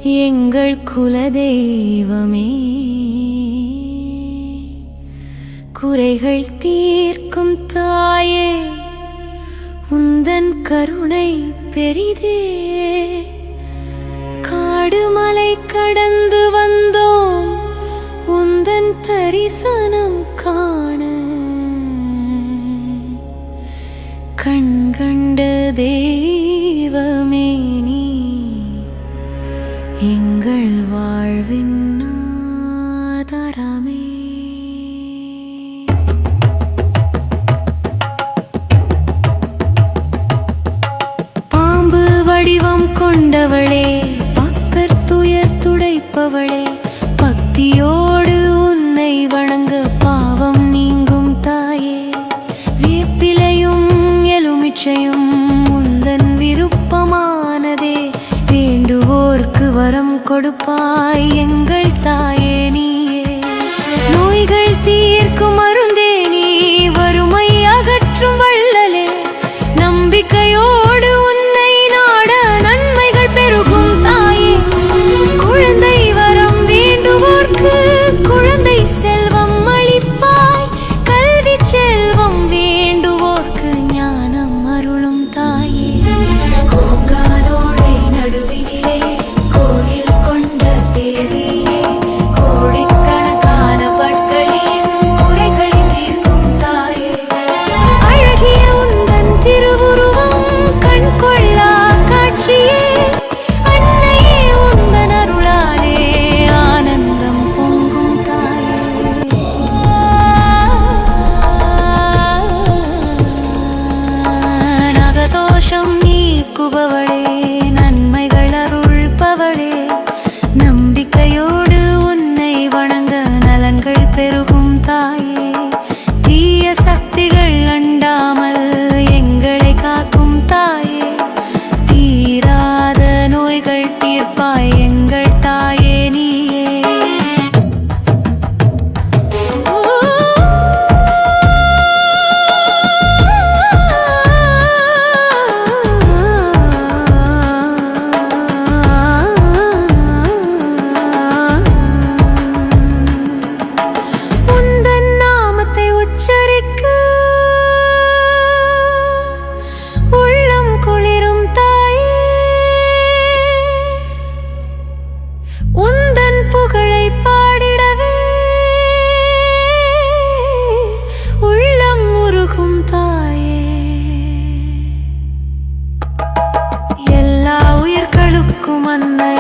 எங்கள் குலதெய்வமே, குறைகள் தீர்க்கும் தாயே, உந்தன் கருணை பெரிதே. காடு மலை கடந்து வந்தோம் உந்தன் தரிசனம் காண, கண்கண்ட தெய்வமே நீ எங்கள் வாழ்வின் ஆதாரமே. பாம்பு வடிவம் கொண்டவளே, பக்கர் துயர் துடைப்பவளே, பக்தியோடு உன்னை வணங்க பாவம் நீங்கும் தாயே. வேப்பிலையும் எலுமிச்சையும் உந்தன் விருப்பமானதே, வேண்டுவோர்க்கு வரம் கொடுப்பாய் எங்கள் தாயே நீயே. நோய்கள் தீர்க்கும் மருந்தே நீ, வறுமை அகற்றும் வள்ளலே, நம்பிக்கையோடு உன்னை நாட நன்மைகள் பெருகும் தாயே. குழந்தை வரம் வேண்டுவோர்க்கு குழந்தை செல்வம் அளிப்பாய், கல்வி செல்வம் வேண்டுவோர்க்கு ஞானம் அருளும் தாயே. கோங்கானோடை நடுவினிலே கோயில் கொண்ட தேவியே, கோடிக்கணக்கான பட்களில் குறைகளை தீர்க்கும் தாயே. அழகிய உந்தன் திருவுருவம் கண் கொள்ளா காட்சியே, அன்னையே உந்தன் அருளாலே ஆனந்தம் பொங்கும் தாயே. நகதோஷம் நீக்குபவளே, நன்மைகள் அருள்பவளே, நம்பிக்கையோடு உன்னை வணங்க நலன்கள் பெருகும் தாயே. தீய சக்திகள் அண்டாமல் எங்களை காக்கும் தாயே, தீராத நோய்கள் தீர்ப்பாய் எங்கள் தாயே நீயே. உந்தன் நாமத்தை உச்சரிக்க உள்ளம் குளிரும் தாயே, உந்தன் புகழை பாடிடவே உள்ளம் உருகும் தாயே. எல்லா உயிர்களுக்கும் அன்னை